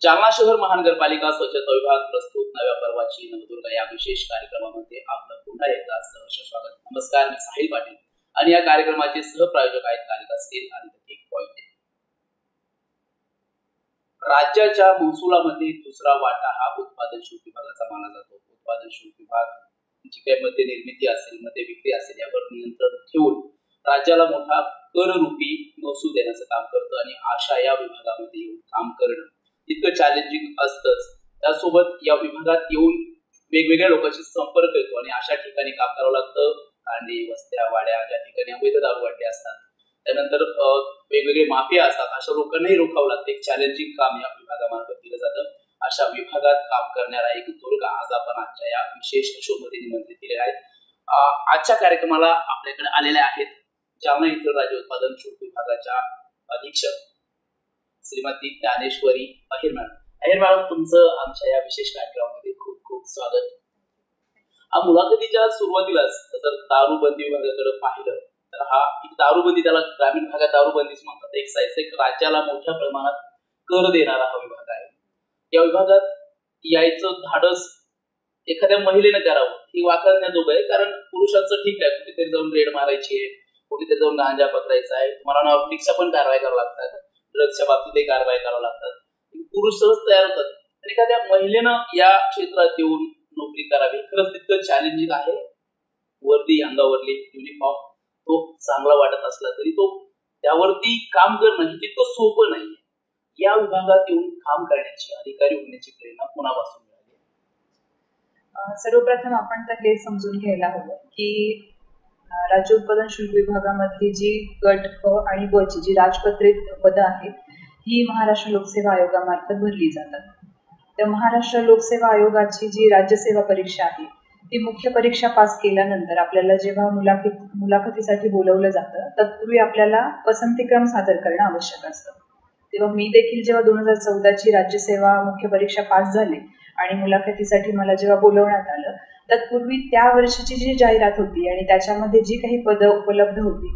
जालना शहर महानगरपालिका स्वच्छता विभाग प्रस्तुत नव्या पर्वाची नवदुर्गा या विशेष कार्यक्रमामध्ये आपलं पुन्हा एकदा सहर्ष स्वागत. नमस्कार, मी साहिल पाटील आणि या कार्यक्रमाचे सहप्रायोजक आहेत कालिका स्टील आणि टेक पॉइंट. राज्याच्या महसुलामध्ये दुसरा वाटा हा उत्पादन शुल्क विभागाचा मानला जातो. उत्पादन शुल्क विभाग जी काही मद्य निर्मिती असेल, मद्य विक्री असेल यावर नियंत्रण ठेवून राज्याला मोठा कररूपी महसूल देण्याचं काम करतं आणि अशा या विभागामध्ये येऊन काम करणं इतकं चॅलेंजिंग असतंच. त्यासोबत या विभागात येऊन वेगवेगळ्या लोकांशी संपर्क येतो आणि अशा ठिकाणी काम करावं लागतं. कांडे, वस्त्या, वाड्या ज्या ठिकाणी अवैध दारू वाटे असतात, त्यानंतर वेगवेगळे माफिया असतात, अशा लोकांनाही रोखावं लागतं. एक चॅलेंजिंग काम या विभागामार्फत केलं जातं. अशा विभागात काम करणारा एक दुर्गा आज आपण आजच्या या विशेष शो मध्ये निमंत्रित केलेले आहेत. आजच्या कार्यक्रमाला आपल्याकडे आलेले आहेत जालना येथील राज्य उत्पादन शुल्क विभागाच्या अधीक्षक श्रीमती ज्ञानेश्वरी अहिर मॅडम. अहिर मॅडम, तुमचं आमच्या या विशेष कार्यक्रमामध्ये खूप खूप स्वागत. मुलाखतीच्या सुरुवातीलाच जर दारूबंदी विभागाकडे पाहिलं तर हा एक दारूबंदी, त्याला ग्रामीण भागात दारूबंदीच म्हणतात. एक साईड एक राज्याला मोठ्या प्रमाणात कर देणारा हा विभाग आहे. या विभागात यायचं धाडस एखाद्या महिलेनं करावं हे वाखाणण्याजोगं आहे. कारण पुरुषांचं ठीक आहे, कुठेतरी जाऊन रेड मारायची आहे, कुठेतरी जाऊन गांजा पकडायचा आहे, तुम्हाला नॉर्मलिक्सच्या पण कारवाई करावं लागतात, ड्रग्सच्या बाबतीतही कारवाई करावं लागतात. पुरुष सहज तयार होतात आणि एखाद्या महिलेनं या क्षेत्रात येऊन नोकरी करावी खरंच तितकं चॅलेंजिंग आहे. वर्दी, अंगावरली युनिफॉर्म तो चांगला वाटत असला तरी तो त्यावरती काम करणं तितकं सोपं नाहीये. या विभागात येऊन काम करण्याची, अधिकारी होण्याची प्रेरणा कोणापासून मिळाली? सर्वप्रथम आपण तर हे समजून घ्यायला हवं की राज्य उत्पादन शुल्क विभागामधली जी गट क आणि ब ची जी राजपत्रित पदं आहेत ही महाराष्ट्र लोकसेवा आयोगामार्फत भरली जातात. तर महाराष्ट्र लोकसेवा आयोगाची जी राज्यसेवा परीक्षा आहे ती मुख्य परीक्षा पास केल्यानंतर आपल्याला जेव्हा मुलाखतीसाठी बोलवलं जातं तत्पूर्वी आपल्याला पसंतीक्रम सादर करणं आवश्यक असतं. तेव्हा मी देखील जेव्हा 2014ची राज्यसेवा मुख्य परीक्षा पास झाली आणि मुलाखतीसाठी मला जेव्हा बोलवण्यात आलं तत्पूर्वी त्या वर्षीची जी जाहिरात होती आणि त्याच्यामध्ये जी काही पदं उपलब्ध होती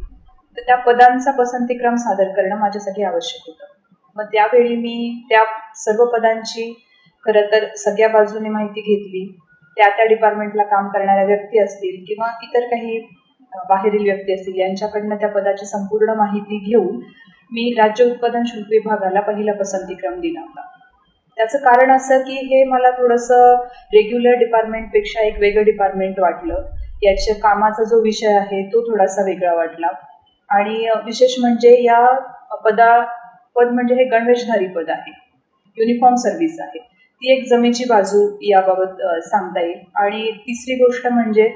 तर त्या पदांचा पसंतीक्रम सादर करणं माझ्यासाठी आवश्यक होतं. मग त्यावेळी मी त्या सर्व पदांची खरं तर सगळ्या बाजूने माहिती घेतली. त्या डिपार्टमेंटला काम करणाऱ्या व्यक्ती असतील किंवा इतर काही बाहेरील व्यक्ती असतील यांच्याकडनं त्या पदाची संपूर्ण माहिती घेऊन मी राज्य उत्पादन शुल्क विभागाला पहिला पसंतीक्रम दिला होता. त्याचं कारण असं की हे मला थोडंसं रेग्युलर डिपार्टमेंटपेक्षा एक वेगळं डिपार्टमेंट वाटलं. याच्या कामाचा जो विषय आहे तो थोडासा वेगळा वाटला आणि विशेष म्हणजे या पद म्हणजे हे गणवेशधारी पद आहे, युनिफॉर्म सर्व्हिस आहे, ती एक जमेची बाजू याबाबत सांगता येईल. आणि तिसरी गोष्ट म्हणजे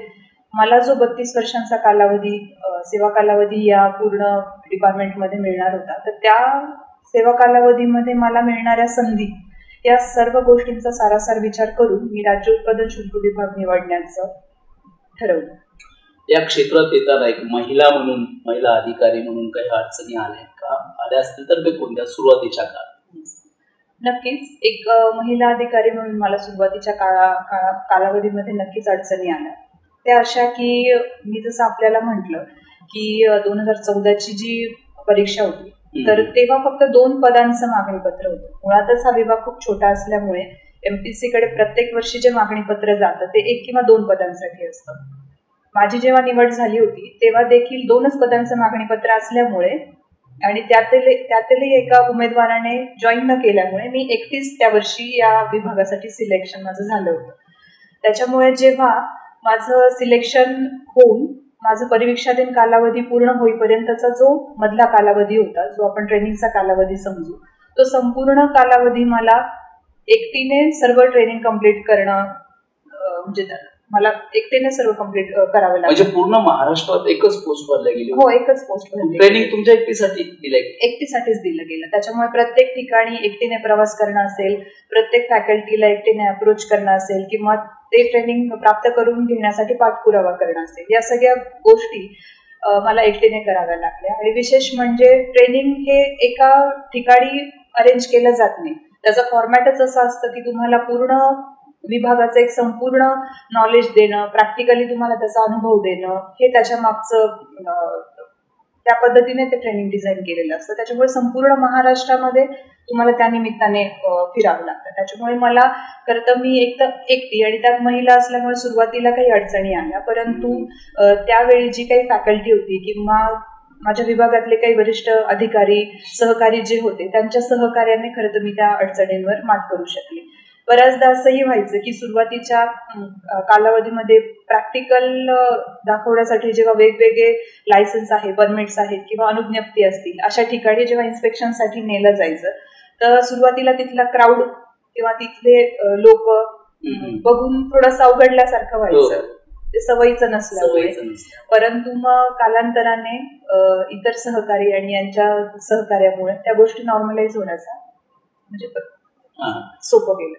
मला जो 32 वर्षांचा कालावधी सेवा कालावधी या पूर्ण डिपार्टमेंटमध्ये मिळणार होता तर त्या सेवा कालावधीमध्ये मला मिळणाऱ्या संधी या सर्व गोष्टींचा सारासार विचार करून मी राज्य उत्पादन शुल्क विभाग निवडण्याचं ठरवलं. या क्षेत्रात येताना एक महिला म्हणून, महिला अधिकारी म्हणून काही अडचणी आल्या का? आल्या असतील तर ते कोणत्या सुरुवातीच्या काळात? नक्कीच एक महिला अधिकारी म्हणून मला सुरुवातीच्या कालावधीमध्ये नक्कीच अडचणी आल्या. त्या अशा की मी जसं आपल्याला म्हटलं की 2014ची जी परीक्षा होती तर तेव्हा फक्त 2 पदांचं मागणीपत्र होतं. मुळातच हा विभाग खूप छोटा असल्यामुळे MPSC कडे प्रत्येक वर्षी जे मागणीपत्र जातं ते 1 किंवा 2 पदांसाठी असतं. माझी जेव्हा निवड झाली होती तेव्हा देखील 2च पदांचं मागणीपत्र असल्यामुळे आणि त्यातही एका उमेदवाराने जॉईन न केल्यामुळे मी एकटीच त्या वर्षी या विभागासाठी सिलेक्शन माझं झालं होतं. त्याच्यामुळे जेव्हा माझं सिलेक्शन होऊन माझं परिवीक्षाधीन कालावधी पूर्ण होईपर्यंतचा जो मधला कालावधी होता, जो आपण ट्रेनिंगचा कालावधी समजू, तो संपूर्ण कालावधी मला एकटीने सर्व ट्रेनिंग कंप्लीट करणं म्हणजे मला एकटीने सर्व कंप्लीट करावं लागलं. म्हणजे पूर्ण महाराष्ट्रात एकच पोस्ट भरल्या गेली? हो, एकच पोस्ट भरली. ट्रेनिंग तुमच्या एकटीसाठी दिलं? एकटीसाठीच दिलं गेलं. त्याच्यामुळे प्रत्येक ठिकाणी एकटीने प्रवास करणं असेल, प्रत्येक फॅकल्टीला एकटीने अप्रोच करणं असेल किंवा ते ट्रेनिंग प्राप्त करून घेण्यासाठी पाठपुरावा करणं असेल, या सगळ्या गोष्टी मला एकटीने कराव्या लागल्या. आणि विशेष म्हणजे ट्रेनिंग हे एका ठिकाणी अरेंज केलं जात नाही. त्याचं फॉर्मॅटच असं असतं की तुम्हाला पूर्ण विभागाचं एक संपूर्ण नॉलेज देणं, प्रॅक्टिकली तुम्हाला त्याचा अनुभव देणं, हे त्याच्या मागचं त्या पद्धतीने ते ट्रेनिंग डिझाईन केलेलं असतं. त्याच्यामुळे संपूर्ण महाराष्ट्रामध्ये तुम्हाला त्या निमित्ताने फिरावं लागतं. त्याच्यामुळे मला खरं तर मी एकटी आणि त्यात महिला असल्यामुळे सुरुवातीला काही अडचणी आल्या, परंतु त्यावेळी जी काही फॅकल्टी होती किंवा माझ्या विभागातले काही वरिष्ठ अधिकारी सहकारी जे होते त्यांच्या सहकार्याने खरं तर मी त्या अडचणींवर मात करू शकले. बऱ्याचदा असंही व्हायचं की सुरुवातीच्या कालावधीमध्ये प्रॅक्टिकल दाखवण्यासाठी जेव्हा वेगवेगळे लायसन्स आहे, परमिट्स आहेत किंवा अनुज्ञप्ती असतील अशा ठिकाणी जेव्हा इन्स्पेक्शनसाठी नेलं जायचं तर सुरुवातीला तिथला क्राऊड किंवा तिथले लोक बघून थोडंसं अवघडल्यासारखं व्हायचं, ते सवयीचं नसल्यामुळे. परंतु मग कालांतराने इतर सहकारी आणि यांच्या सहकार्यामुळे त्या गोष्टी नॉर्मलाइज होण्याचा म्हणजे सोपं गेलं.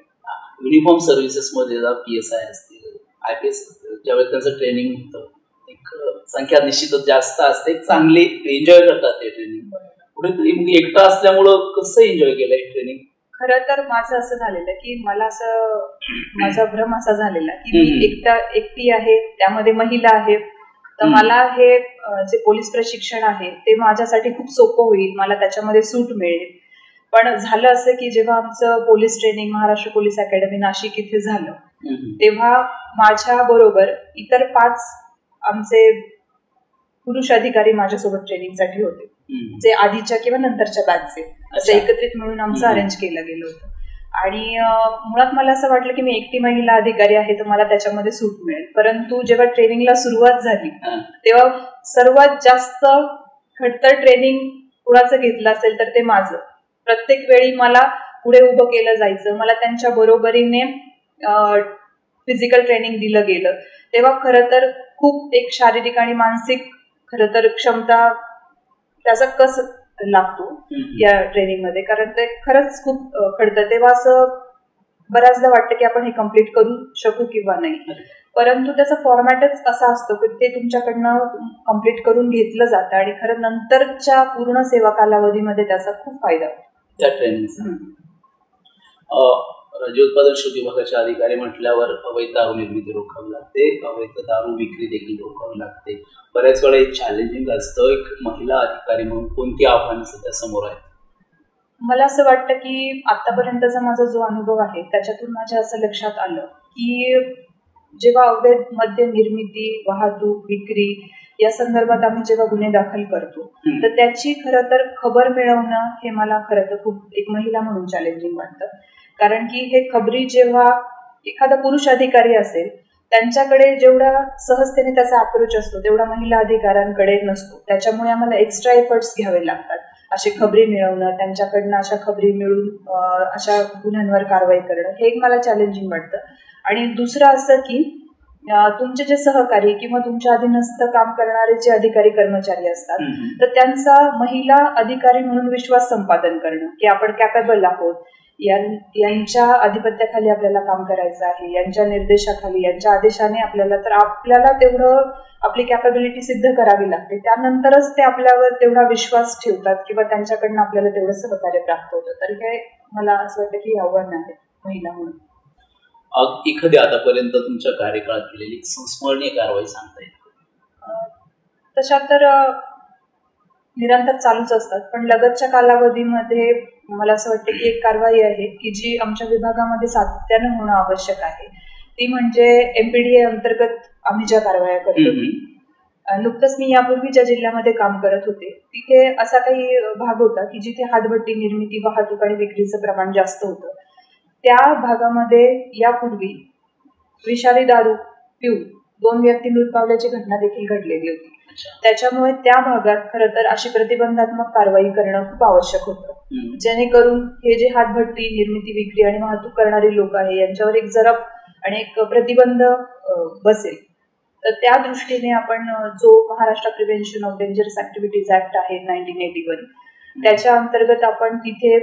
युनिफॉर्म सर्व्हिसेस मध्ये PSI असतील, IPS असतील, ज्यावेळेस त्यांचं ट्रेनिंग होतं एक संख्या निश्चितच जास्त असते, चांगली एन्जॉय करतात ते ट्रेनिंग. कुठेतरी मग एकटा असल्यामुळं कसं एन्जॉय केलंय ट्रेनिंग? खरं तर माझं असं झालेलं की माझा भ्रम असा झालेला की मी एकटी आहे, त्यामध्ये महिला आहे, तर मला हे जे पोलीस प्रशिक्षण आहे ते माझ्यासाठी खूप सोपं होईल, मला त्याच्यामध्ये सूट मिळेल. पण झालं असं की जेव्हा आमचं police training Maharashtra police academy Nashik इथे झालं तेव्हा माझ्या बरोबर इतर 5 आमचे पुरुष अधिकारी माझ्यासोबत ट्रेनिंगसाठी होते, जे आधीच्या किंवा नंतरच्या बॅचचे, असं एकत्रित म्हणून आमचं अरेंज केलं गेलं होतं. आणि मुळात मला असं वाटलं की मी एकटी महिला अधिकारी आहे तर मला त्याच्यामध्ये सूट मिळेल. परंतु जेव्हा ट्रेनिंगला सुरुवात झाली तेव्हा सर्वात जास्त खडतर ट्रेनिंग कुणाचं घेतलं असेल तर ते माझं. प्रत्येक वेळी मला पुढे उभं केलं जायचं, मला त्यांच्या बरोबरीने फिजिकल ट्रेनिंग दिलं गेलं. तेव्हा खरं तर खूप एक शारीरिक आणि मानसिक खरं तर क्षमता त्याचा कस लागतो या ट्रेनिंगमध्ये, कारण ते खरंच खूप खडतं. तेव्हा असं बऱ्याचदा वाटतं की आपण हे कम्प्लीट करू शकू किंवा नाही, परंतु त्याचा फॉर्मॅटच असा असतो की ते तुमच्याकडनं कम्प्लीट करून घेतलं जातं आणि खरं नंतरच्या पूर्ण सेवा कालावधीमध्ये त्याचा खूप फायदा होतो त्या ट्रेनिंगचा. राज्य उत्पादन शुल्क विभागाचे अधिकारी म्हटल्यावर अवैध दारू निर्मिती रोखावी लागते, अवैध दारू विक्री देखील रोखावी लागते. बऱ्याच वेळा एक चॅलेंजिंग असतं. एक महिला अधिकारी म्हणून कोणती आव्हानं सध्या समोर आहेत? मला असं वाटतं की आतापर्यंतचा माझा जो अनुभव आहे त्याच्यातून माझ्या असं लक्षात आलं की जेव्हा अवैध मद्य निर्मिती, वाहतूक, विक्री या संदर्भात आम्ही जेव्हा गुन्हे दाखल करतो तर त्याची खरं तर खबर मिळवणं हे मला खरं तर खूप एक महिला म्हणून चॅलेंजिंग वाटतं. कारण की हे खबरी जेव्हा एखादा पुरुष अधिकारी असेल त्यांच्याकडे जेवढा सहजतेने त्याचा अप्रोच असतो तेवढा महिला अधिकाऱ्यांकडे नसतो. त्याच्यामुळे आम्हाला एक्स्ट्रा एफर्ट्स घ्यावे लागतात अशी खबरी मिळवणं, त्यांच्याकडनं अशा खबरी मिळून अशा गुन्ह्यांवर कारवाई करणं, हे एक मला चॅलेंजिंग वाटतं. आणि दुसरं असं की तुमचे जे सहकारी किंवा तुमच्या अधीनस्थ काम करणारे जे अधिकारी कर्मचारी असतात तर त्यांचा महिला अधिकारी म्हणून विश्वास संपादन करणं की आपण कॅपेबल आहोत, यांच्या आधिपत्याखाली आपल्याला काम करायचं आहे, यांच्या निर्देशाखाली, यांच्या आदेशाने आपल्याला तेवढं आपली कॅपेबिलिटी सिद्ध करावी लागते. त्यानंतरच ते आपल्यावर तेवढा विश्वास ठेवतात किंवा त्यांच्याकडनं आपल्याला तेवढं सहकार्य प्राप्त होतं. तर हे मला असं वाटतं की आव्हान आहे महिला म्हणून. एखादी आतापर्यंत तुमच्या कार्यकाळात केलेली संस्मरणीय कारवाई सांगता येईल? तशा तर निरंतर चालूच असतात, पण लगतच्या कालावधीमध्ये मला असं वाटतं की एक कारवाई आहे की जी आमच्या विभागामध्ये सातत्यानं होणं आवश्यक आहे. ती म्हणजे MPDA अंतर्गत आम्ही ज्या कारवाया करतो. नुकतंच मी यापूर्वी ज्या जिल्ह्यामध्ये काम करत होते तिथे असा काही भाग होता की जिथे हातभट्टी निर्मिती, वाहतूक आणि विक्रीचं प्रमाण जास्त होतं. त्या भागामध्ये यापूर्वी विषारी दारू पिऊन 2 व्यक्ती मृत पावल्याची घटना देखील घडलेली होती. त्याच्यामुळे त्या भागात खरं तर अशी प्रतिबंधात्मक कारवाई करणं खूप आवश्यक होतं, जेणेकरून हे जे हातभट्टी निर्मिती, विक्री आणि वाहतूक करणारे लोक आहे यांच्यावर एक जरब आणि एक प्रतिबंध बसेल. तर त्या दृष्टीने आपण जो Maharashtra prevention of dangerous activities act आहे 1981 त्याच्या अंतर्गत आपण तिथे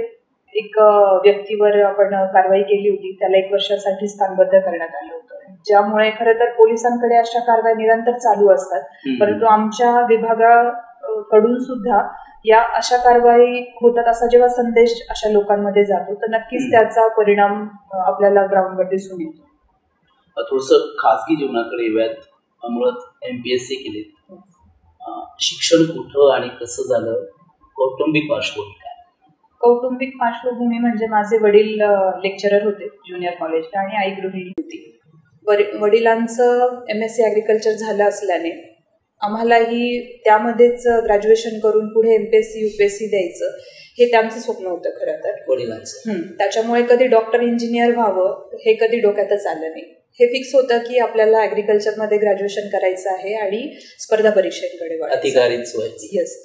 एक व्यक्तीवर आपण कारवाई केली होती. त्याला 1 वर्षासाठी स्थानबद्ध करण्यात आलं होतं, ज्यामुळे खरं तर पोलिसांकडे अशा कारवाई निरंतर चालू असतात, परंतु आमच्या विभागाकडून सुद्धा या अशा कारवाई होतात असा जेव्हा संदेश अशा लोकांमध्ये जातो तर नक्कीच त्याचा परिणाम आपल्याला ग्राउंडवर दिसून येतो. थोडंसं खासगी जीवनाकडे येऊयात. मुळात MPSC केली, शिक्षण कुठं आणि कसं झालं, कौटुंबिक पार्श्वभूमी काय? कौटुंबिक पार्श्वभूमी म्हणजे माझे वडील लेक्चरर होते ज्युनियर कॉलेजला आणि आई गृहिणी होती. वडिलांचं MSc ॲग्रिकल्चर झालं असल्याने आम्हालाही त्यामध्येच ग्रॅज्युएशन करून पुढे MPSC UPSC द्यायचं हे त्यांचं स्वप्न होतं खरं तर वडिलांचं. त्याच्यामुळे कधी डॉक्टर इंजिनियर व्हावं हे कधी डोक्यातच आलं नाही. हे फिक्स होतं की आपल्याला ॲग्रिकल्चरमध्ये ग्रॅज्युएशन करायचं आहे आणि स्पर्धा परीक्षेकडे अधिकारीच व्हायचं. येस.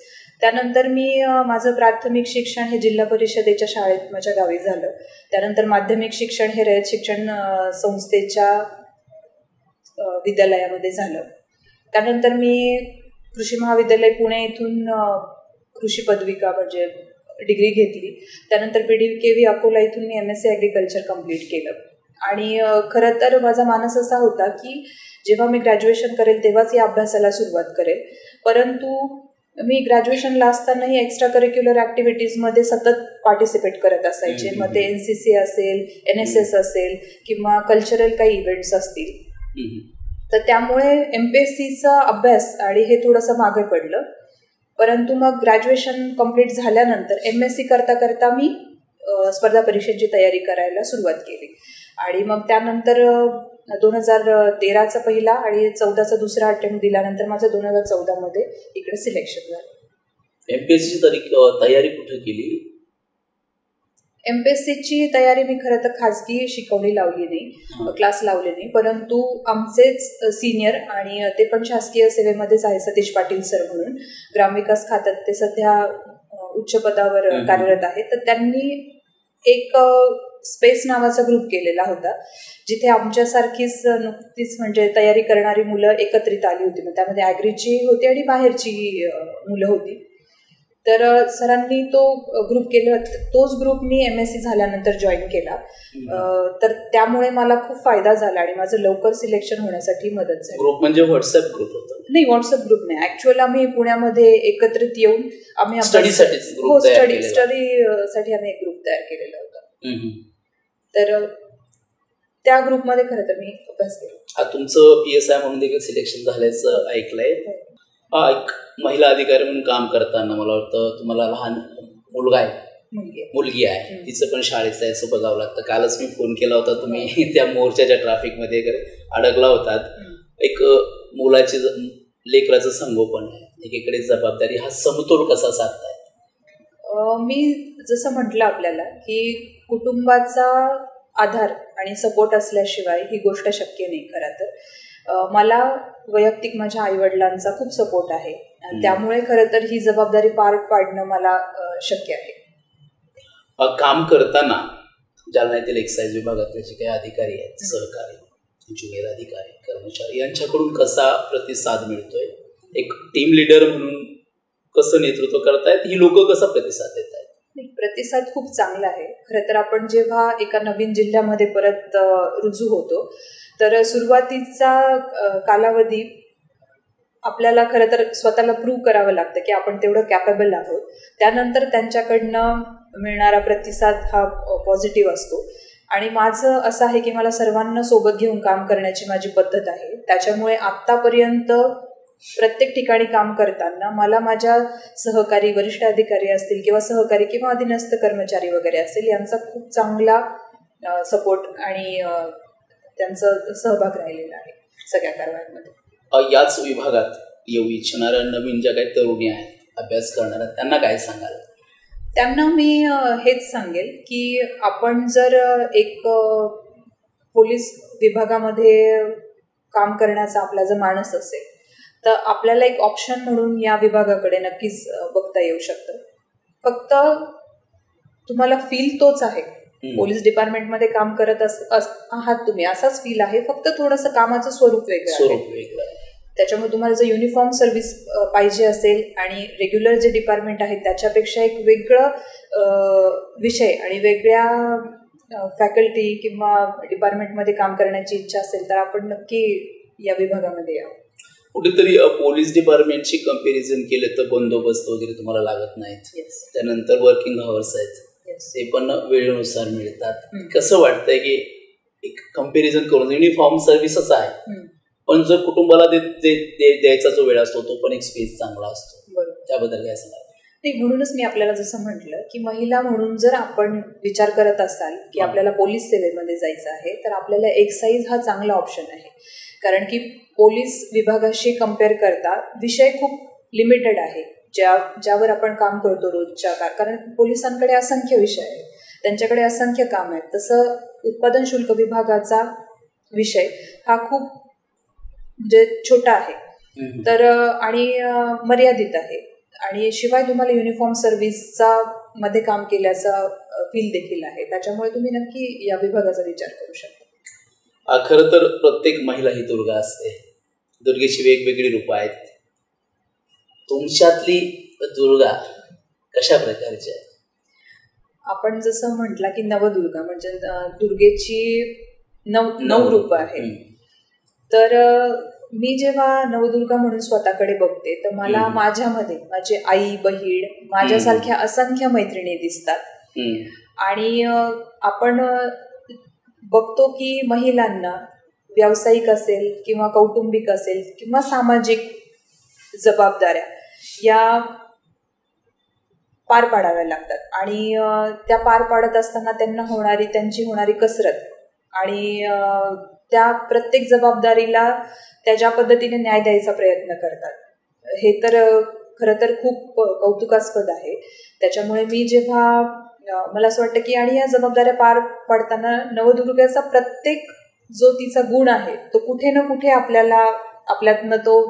त्यानंतर मी माझं प्राथमिक शिक्षण हे जिल्हा परिषदेच्या शाळेत माझ्या गावी झालं. त्यानंतर माध्यमिक शिक्षण हे रयत शिक्षण संस्थेच्या विद्यालयामध्ये झालं. त्यानंतर मी कृषी महाविद्यालय पुणे इथून कृषी पदविका म्हणजे डिग्री घेतली. त्यानंतर PDKV अकोला इथून मी MSc ॲग्रिकल्चर कम्प्लीट केलं. आणि खरं तर माझा मानस असा होता की जेव्हा मी ग्रॅज्युएशन करेल तेव्हाच या अभ्यासाला सुरुवात करेल. परंतु मी ग्रॅज्युएशनला असतानाही एक्स्ट्रा करिक्युलर ॲक्टिव्हिटीजमध्ये सतत पार्टिसिपेट करत असायचे. मग ते NCC असेल, NSS असेल किंवा कल्चरल काही इव्हेंट्स असतील. तर त्यामुळे MPSCचा अभ्यास आणि हे थोडंसं मागे पडलं. परंतु मग ग्रॅज्युएशन कम्प्लीट झाल्यानंतर MSc करता करता मी स्पर्धा परीक्षेची तयारी करायला सुरुवात केली. आणि मग त्यानंतर 2013चा पहिला आणि 14चा दुसरा अटेम्प्ट दिल्यानंतर माझं 2014मध्ये इकडे सिलेक्शन झालं. MPSCची तयारी कुठे केली? MPSCची तयारी मी खरं तर खाजगी शिकवणी लावली नाही, क्लास लावले नाही. परंतु आमचेच सिनियर आणि ते पण शासकीय सेवेमध्येच आहे, सतीश पाटील सर म्हणून, ग्रामविकास खात्यात ते सध्या उच्च पदावर कार्यरत आहेत. तर त्यांनी एक स्पेस नावाचा ग्रुप केलेला होता जिथे आमच्यासारखीच नुकतीच म्हणजे तयारी करणारी मुलं एकत्रित आली होती. मग त्यामध्ये ॲग्रीची होती आणि बाहेरची मुलं होती. तर सरांनी तो ग्रुप केला. तोच ग्रुप मी MSc झाल्यानंतर जॉईन केला. तर त्यामुळे मला खूप फायदा झाला आणि माझं लवकर सिलेक्शन होण्यासाठी मदत झाली. ग्रुप म्हणजे व्हॉट्सअप ग्रुप होता? नाही, व्हॉट्सअप ग्रुप नाही. ऍक्च्युअल आम्ही पुण्यामध्ये एकत्रित येऊन आम्ही स्टडीसाठी आम्ही एक ग्रुप तयार केलेला होता. तर त्या ग्रुपमध्ये खरं तर मी अभ्यास केला. तुमचं PSI म्हणून देखील सिलेक्शन झाल्याचं ऐकलंय. एक महिला अधिकारी म्हणून काम करताना मला वाटतं तुम्हाला लहान मुलगी आहे, तिचं पण शाळेत जायचं बघावं लागतं. कालच मी फोन केला होता, तुम्ही त्या मोर्चाच्या ट्रॅफिकमध्ये अडकला होतात. एक मुलाची लेकराचं संगोपन आहे, एकीकडे जबाबदारी, हा समतोल कसा साधताय? मी जसं म्हटलं आपल्याला की कुटुंबाचा आधार आणि सपोर्ट असल्याशिवाय ही गोष्ट शक्य नाही. खरं तर मला वैयक्तिक माझ्या आईवडिलांचा खूप सपोर्ट आहे. त्यामुळे खरं तर ही जबाबदारी पार पाडणं मला शक्य आहे. काम करताना जालना येथील एक्साईज विभागातले जे काही अधिकारी आहेत, सहकारी, ज्युनियर अधिकारी, कर्मचारी, यांच्याकडून कसा प्रतिसाद मिळतोय? एक टीम लीडर म्हणून कसं नेतृत्व करतायत? ही लोक कसा प्रतिसाद देत आहेत? प्रतिसाद खूप चांगला आहे. खरं तर आपण जेव्हा एका नवीन जिल्ह्यामध्ये परत रुजू होतो तर सुरुवातीचा कालावधी आपल्याला खरं तर स्वतःला प्रूव्ह करावं लागतं की आपण तेवढं कॅपेबल आहोत. त्यानंतर त्यांच्याकडनं मिळणारा प्रतिसाद हा पॉझिटिव्ह असतो. आणि माझं असं आहे की मला सर्वांना सोबत घेऊन काम करण्याची माझी पद्धत आहे. त्याच्यामुळे आत्तापर्यंत प्रत्येक ठिकाणी काम करताना मला माझ्या सहकारी, वरिष्ठ अधिकारी असतील किंवा सहकारी किंवा अधीनस्थ कर्मचारी वगैरे असतील, यांचा खूप चांगला सपोर्ट आणि त्यांचा सहभाग राहिलेला आहे सगळ्या कारवायांमध्ये. याच विभागात येऊ इच्छिणाऱ्या नवीन ज्या काही तरुणी आहेत, अभ्यास करणाऱ्या, त्यांना काय सांगाल? त्यांना मी हेच सांगेल की आपण जर एक पोलीस विभागामध्ये काम करण्याचा आपला जर मानस असेल तर आपल्याला एक ऑप्शन म्हणून या विभागाकडे नक्कीच बघता येऊ शकतं. फक्त तुम्हाला फील तोच आहे, पोलीस डिपार्टमेंटमध्ये काम करत आहात तुम्ही, असाच फील आहे. फक्त थोडंसं कामाचं स्वरूप वेगळं आहे. त्याच्यामुळे तुम्हाला जर युनिफॉर्म सर्व्हिस पाहिजे असेल आणि रेग्युलर जे डिपार्टमेंट आहे त्याच्यापेक्षा एक वेगळं विषय आणि वेगळ्या फॅकल्टी किंवा डिपार्टमेंटमध्ये काम करण्याची इच्छा असेल तर आपण नक्की या विभागामध्ये यावं. कुठेतरी पोलीस डिपार्टमेंटची कम्पॅरिझन केलं तर बंदोबस्त वगैरे तुम्हाला लागत नाहीत. त्यानंतर वर्किंग आवर्स आहेत, ते पण वेळेनुसार मिळतात. कसं वाटतंय की एक कम्पॅरिझन करून युनिफॉर्म सर्व्हिसच आहे पण जर कुटुंबाला द्यायचा जो वेळ असतो तो पण एक स्पेस चांगला असतो. बरोबर. त्याबद्दल काय सांगाल? नाही, म्हणूनच मी आपल्याला जसं म्हटलं की महिला म्हणून जर आपण विचार करत असाल की आपल्याला पोलीस सेवेमध्ये जायचं आहे तर आपल्याला एक्साईज हा चांगला ऑप्शन आहे. कारण की पोलीस विभागाशी कम्पेअर करता विषय खूप लिमिटेड आहे ज्यावर आपण काम करतो रोजच्या कारण पोलिसांकडे असंख्य विषय आहेत, त्यांच्याकडे असंख्य काम आहेत. तसं उत्पादन शुल्क विभागाचा विषय हा खूप म्हणजे छोटा आहे तर आणि मर्यादित आहे आणि शिवाय तुम्हाला युनिफॉर्म सर्व्हिसचा मध्ये काम केल्याचा फील देखील आहे. त्याच्यामुळे तुम्ही नक्की या विभागाचा विचार करू शकता. खरं तर प्रत्येक महिला ही दुर्गा असते. दुर्गेची वेगवेगळी रूपं आहेत. तुमच्यातली दुर्गा कशा प्रकारची आहे? आपण जसं म्हटलं की नवदुर्गा म्हणजे दुर्गेची नऊ रूपं आहेत. तर मी जेव्हा नवदुर्गा म्हणून स्वतःकडे बघते तर मला माझ्यामध्ये माझी आई बहीण माझ्यासारख्या असंख्य मैत्रिणी दिसतात आणि आपण बघतो की महिलांना व्यावसायिक असेल किंवा कौटुंबिक असेल किंवा सामाजिक जबाबदाऱ्या या पार पाडाव्या लागतात आणि त्या पार पाडत असताना त्यांची होणारी कसरत आणि त्या प्रत्येक जबाबदारीला त्या ज्या पद्धतीने न्याय द्यायचा प्रयत्न करतात हे तर खरं तर खूप कौतुकास्पद आहे. त्याच्यामुळे मी जेव्हा मला असं वाटतं की आणि या जबाबदाऱ्या पार पाडताना नवदुर्गाचा प्रत्येक जो तिचा गुण आहे तो कुठे ना कुठे आपल्यातनं तो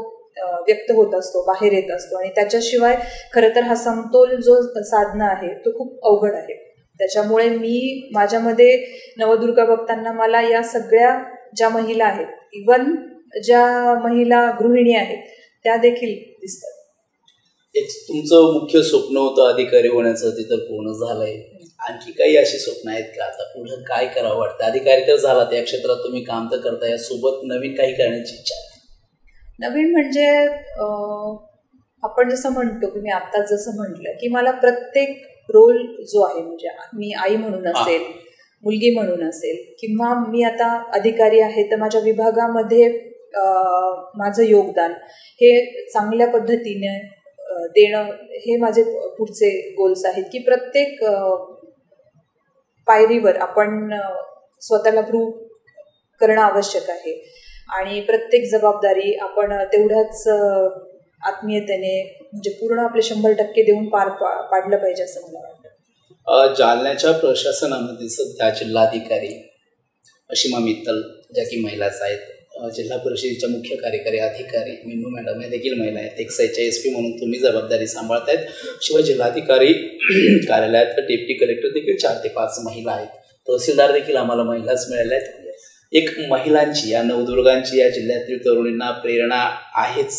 व्यक्त होत असतो, बाहेर येत असतो आणि त्याच्याशिवाय खरं तर हा समतोल जो साधणं आहे तो खूप अवघड आहे. त्याच्यामुळे मी माझ्यामध्ये नवदुर्गा बघताना मला या सगळ्या ज्या महिला आहेत, इव्हन ज्या महिला गृहिणी आहेत त्या देखील दिसतात. एक तुमचं मुख्य स्वप्न होतं अधिकारी होण्याचं, ते तर पूर्ण झालंय. आणखी काही अशी स्वप्न आहेत का? आता पुढे काय करावं वाटतं? अधिकारी तर झाला, त्या क्षेत्रात तुम्ही काम तर करता, यासोबत नवीन काही करण्याची इच्छा आहे? नवीन म्हणजे आपण जसं म्हणतो की मी आत्ताच जसं म्हटलं की मला प्रत्येक रोल जो आहे म्हणजे मी आई म्हणून असेल, मुलगी म्हणून असेल किंवा मी आता अधिकारी आहे तर माझ्या विभागामध्ये माझं योगदान हे चांगल्या पद्धतीने देणं हे माझे पुढचे गोल्स आहेत की प्रत्येक पायरीवर आपण स्वतःला प्रूव्ह करणं आवश्यक आहे आणि प्रत्येक जबाबदारी आपण तेवढ्याच आत्मीयतेने म्हणजे पूर्ण आपले 100% देऊन पार पाडलं पाहिजे असं मला वाटतं. जालन्याच्या प्रशासनामध्ये सध्या जिल्हाधिकारी अशिमा मित्तल ज्या की महिलाच आहेत, जिल्हा परिषदेच्या मुख्य कार्यकारी अधिकारी मिनू मॅडम या देखील महिला आहेत, एक्साईजच्या SP म्हणून तुम्ही जबाबदारी सांभाळतायत, शिवाय जिल्हाधिकारी कार्यालयात डेप्टी कलेक्टर देखील 4 ते 5 महिला आहेत, तहसीलदार देखील आम्हाला महिलाच मिळाल्या आहेत. एक महिलांची या नवदुर्गांची या जिल्ह्यातील तरुणींना प्रेरणा आहेच.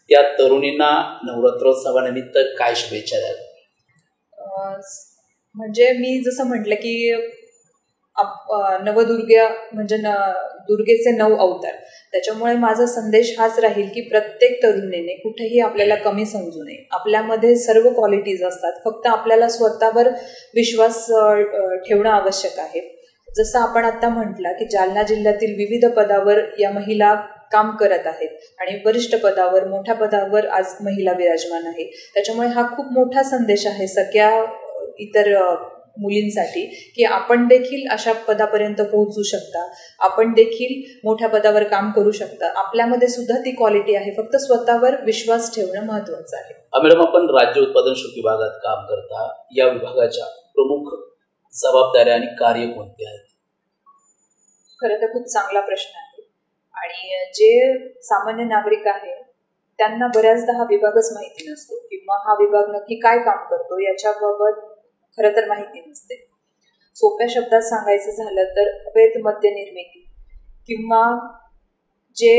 या तरुणींना नवरात्रोत्सवानिमित्त काय शुभेच्छा द्याल? म्हणजे मी जसं म्हटलं की नवदुर्गा म्हणजे दुर्गेचे 9 अवतार. त्याच्यामुळे माझा संदेश हाच राहील की प्रत्येक तरुणीने कुठेही आपल्याला कमी समजू नये. आपल्यामध्ये सर्व क्वालिटीज असतात, फक्त आपल्याला स्वतःवर विश्वास ठेवणं आवश्यक आहे. जसं आपण आता म्हटलं की जालना जिल्ह्यातील विविध पदावर या महिला काम करत आहेत आणि वरिष्ठ पदावर मोठ्या पदावर आज महिला विराजमान आहे. त्याच्यामुळे हा खूप मोठा संदेश आहे सगळ्या इतर मुलींसाठी की आपण देखील अशा पदापर्यंत पोहोचू शकता, आपण देखील मोठ्या पदावर काम करू शकता. आपल्यामध्ये सुद्धा ती क्वालिटी आहे, फक्त स्वतःवर विश्वास ठेवणं महत्वाचं आहे. मॅडम, आपण राज्य उत्पादन शुल्क विभागात काम करता, या विभागाच्या प्रमुख जबाबदाऱ्या आणि कार्य कोणते आहेत? खरं तर खूप चांगला प्रश्न आहे आणि जे सामान्य नागरिक आहे त्यांना बऱ्याचदा हा विभागच माहिती नसतो किंवा हा विभाग नक्की काय काम करतो याच्याबाबत खरं तर माहिती नसते. सोप्या शब्दात सांगायचं झालं तर अवैध मद्य निर्मिती किंवा जे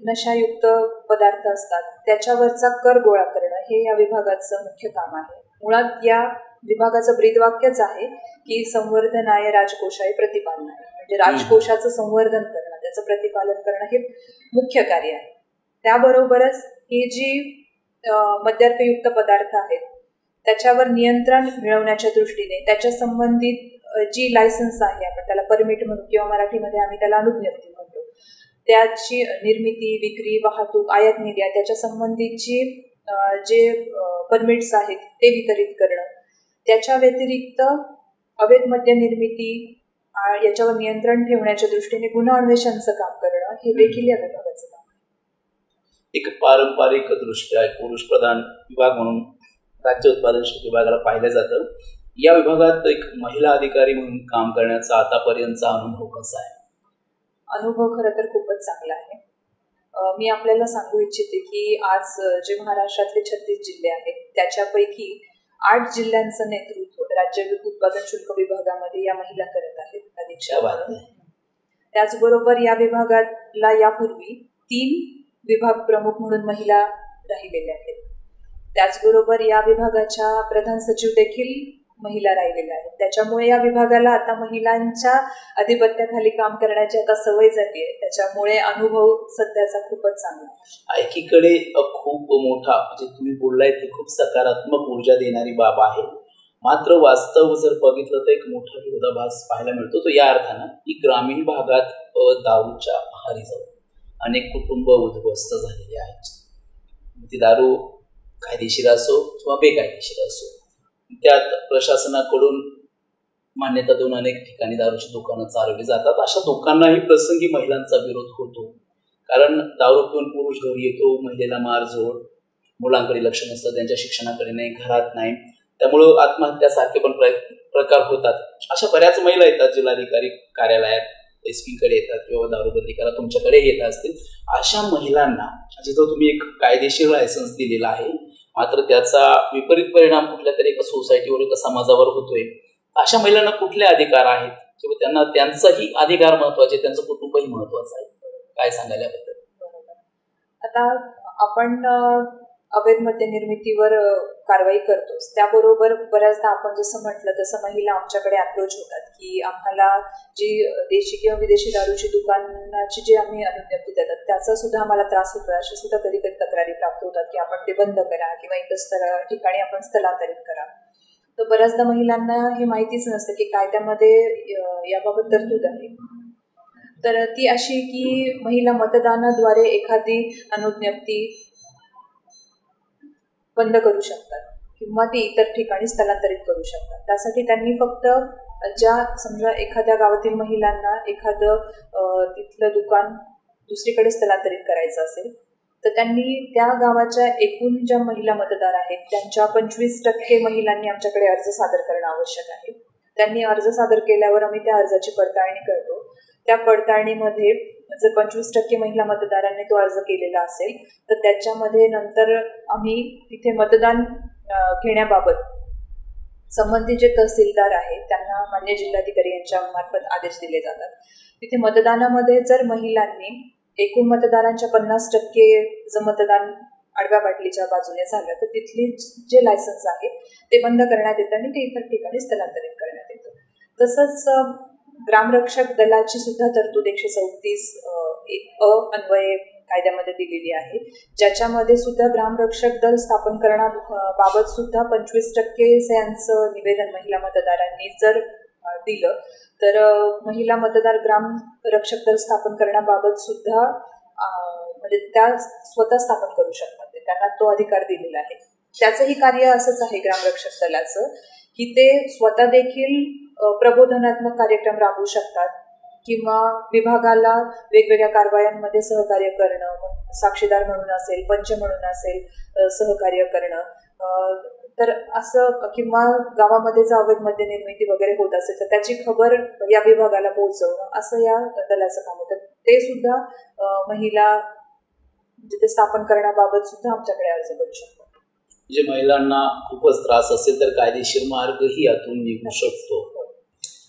नशायुक्त पदार्थ असतात त्याच्यावरचा कर गोळा करणं हे या विभागाचं मुख्य काम आहे. मुळात या विभागाचं ब्रीदवाक्यच आहे की संवर्धनाय राजकोषाय प्रतिपालनाय, म्हणजे राजकोषाचं संवर्धन करणं, त्याचं प्रतिपालन करणं हे मुख्य कार्य आहे. त्याबरोबरच ही जी मद्यार्कयुक्त पदार्थ आहेत त्याच्यावर नियंत्रण मिळवण्याच्या दृष्टीने त्याच्या संबंधित जी लायसन्स आहे, आपण त्याला परमिट म्हणू किंवा मराठीमध्ये आम्ही त्याला अनुज्ञप्ती म्हणतो, त्याची निर्मिती, विक्री, वाहतूक, आयात निर्यात त्याच्या संबंधीची जे परमिट्स आहेत ते वितरित करणं. त्याच्या व्यतिरिक्त अवैध मद्य निर्मिती याच्यावर नियंत्रण ठेवण्याच्या दृष्टीने गुन्हा अन्वेषणचं काम करणं हे देखील या विभागाचं काम आहे. एक पारंपरिक दृष्ट्या पुरुष प्रधान विभाग म्हणून राज्य उत्पादन शुल्क विभागाला पाहिलं जातं. या विभागात एक महिला अधिकारी म्हणून काम करण्याचा आतापर्यंतचा अनुभव कसा आहे? अनुभव खरं तर खूपच चांगला आहे. मी आपल्याला सांगू इच्छिते की आज जे महाराष्ट्रातले 36 जिल्हे आहेत त्याच्यापैकी 8 जिल्ह्यांचं नेतृत्व राज्य उत्पादन शुल्क विभागामध्ये या महिला करत आहेत अधीक्षक. त्याचबरोबर या विभागाला यापूर्वी 3 विभाग प्रमुख म्हणून महिला राहिलेल्या आहेत. त्याचबरोबर या विभागाच्या प्रधान सचिव देखील महिला राहिलेल्या आहेत. त्याच्यामुळे या विभागाला आता महिलांच्या अधिपत्याखाली काम करण्याची आता सवय झाली आहे. त्याच्यामुळे अनुभव सध्याचा खूपच चांगला आहे. एकीकडे खूप मोठा म्हणजे तुम्ही बोललाय ते खूप सकारात्मक ऊर्जा देणारी बाब आहे. मात्र वास्तव जर बघितलं तर एक मोठा विरोधाभास पाहायला मिळतो. तो या अर्थानं की ग्रामीण भागात दारूच्या आहारी जाऊन अनेक कुटुंब उद्ध्वस्त झालेली आहेत. ती दारू कायदेशीर असो किंवा बेकायदेशीर असो, त्यात प्रशासनाकडून मान्यता देऊन अनेक ठिकाणी दारूची दुकानं चालवली जातात. अशा दुकानांनाही प्रसंगी महिलांचा विरोध होतो. कारण दारू पिऊन पुरुष घरी येतो, महिलेला मारझोड, मुलांकडे लक्ष नसतं, त्यांच्या शिक्षणाकडे नाही, घरात नाही, त्यामुळं आत्महत्यासारखे पण प्रकार होतात. अशा बऱ्याच महिला येतात जिल्हाधिकारी कार्यालयात, SP कडे येतात किंवा दारूबंदी करा तुमच्याकडे येत असतील. अशा महिलांना जिथं तुम्ही एक कायदेशीर लायसन्स दिलेला आहे मात्र त्याचा विपरीत परिणाम कुठल्या तरी एका सोसायटीवर एका समाजावर होतोय, अशा महिलांना कुठले अधिकार आहेत किंवा त्यांना त्यांचाही अधिकार महत्वाचे, त्यांचं कुटुंबही महत्वाचं आहे, काय सांगायला याबद्दल? आता आपण अवैध मद्य निर्मितीवर कारवाई करतोच, त्याबरोबर बऱ्याचदा आपण जसं म्हटलं तसं महिला आमच्याकडे अप्रोच होतात की आम्हाला जी देशी किंवा विदेशी दारूची दुकानाची जी आम्ही अनुज्ञप्ती देतात त्याचा सुद्धा आम्हाला त्रास होतो. अशी सुद्धा कधी कधी तक्रारी प्राप्त होतात की आपण ते बंद करा किंवा इतर ठिकाणी आपण स्थलांतरित करा. तर बऱ्याचदा महिलांना हे माहितीच नसतं की कायद्यामध्ये याबाबत तरतूद आहे. तर ती अशी की महिला मतदानाद्वारे एखादी अनुज्ञप्ती बंद करू शकतात किंवा ती इतर ठिकाणी स्थलांतरित करू शकतात. त्यासाठी त्यांनी फक्त ज्या समजा एखाद्या गावातील महिलांना एखादं तिथलं दुकान दुसरीकडे स्थलांतरित करायचं असेल तर त्यांनी त्या गावाच्या एकूण ज्या महिला मतदार आहेत त्यांच्या 25% महिलांनी आमच्याकडे अर्ज सादर करणं आवश्यक आहे. त्यांनी अर्ज सादर केल्यावर आम्ही त्या अर्जाची पडताळणी करतो. त्या पडताळणीमध्ये जर 25% महिला मतदारांनी तो अर्ज केलेला असेल तर त्याच्यामध्ये नंतर आम्ही तिथे मतदान घेण्याबाबत संबंधित जे तहसीलदार आहेत त्यांना मान्य जिल्हाधिकारी यांच्या मार्फत आदेश दिले जातात. तिथे मतदानामध्ये जर महिलांनी एकूण मतदारांच्या 50% जर मतदान आडव्या बाटलीच्या बाजूने झालं तर तिथली जे लायसन्स आहे ते बंद करण्यात येतं आणि ते इतर ठिकाणी स्थलांतरित करण्यात येतं. तसंच ग्रामरक्षक दलाची सुद्धा तरतूद 134 अन्वये कायद्यामध्ये दिलेली आहे, ज्याच्यामध्ये सुद्धा ग्रामरक्षक दल स्थापन करण्याबाबत सुद्धा 25% यांचं निवेदन महिला मतदारांनी जर दिलं तर महिला मतदार ग्राम रक्षक दल स्थापन करण्याबाबत सुद्धा म्हणजे त्या स्वतः स्थापन करू शकतात. त्यांना तो अधिकार दिलेला आहे. त्याचंही कार्य असंच आहे ग्रामरक्षक दलाचं की ते स्वतः देखील प्रबोधनात्मक कार्यक्रम राबवू शकतात किंवा विभागाला वेगवेगळ्या कारवायांमध्ये सहकार्य करणं, साक्षीदार म्हणून असेल, पंच म्हणून असेल, सहकार्य करणं, तर असं किंवा गावामध्ये जर अवैध मद्य निर्मिती वगैरे होत असेल तर त्याची खबर या विभागाला पोहोचवणं असं या दलाचं काम होतं. ते सुद्धा महिला जिथे स्थापन करण्याबाबत सुद्धा आमच्याकडे अर्ज करू शकतात. म्हणजे महिलांना खूपच त्रास असेल तर कायदेशीर मार्गही यातून निघू शकतो.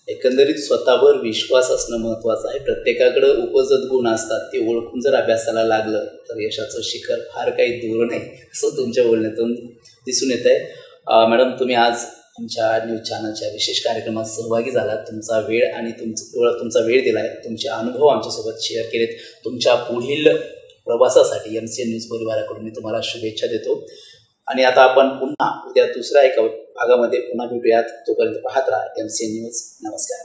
एकंदरीत स्वतःवर विश्वास असणं महत्त्वाचं आहे. प्रत्येकाकडे उपजत गुण असतात, ते ओळखून जर अभ्यासाला लागलं तर यशाचं शिखर फार काही दूर नाही असं तुमच्या बोलण्यातून दिसून येत आहे. मॅडम, तुम्ही आज तुमच्या न्यूज चॅनलच्या विशेष कार्यक्रमात सहभागी झालात. तुमचा वेळ आणि तुमचा वेळ दिला आहे, तुमचे अनुभव आमच्यासोबत शेअर केलेत. तुमच्या पुढील प्रवासासाठी MCN न्यूज परिवाराकडून मी तुम्हाला शुभेच्छा देतो. आणि आता आपण पुन्हा उद्या दुसऱ्या एका भागामध्ये पुन्हा भेटूयात. तोपर्यंत पाहत राहा MCN न्यूज. नमस्कार.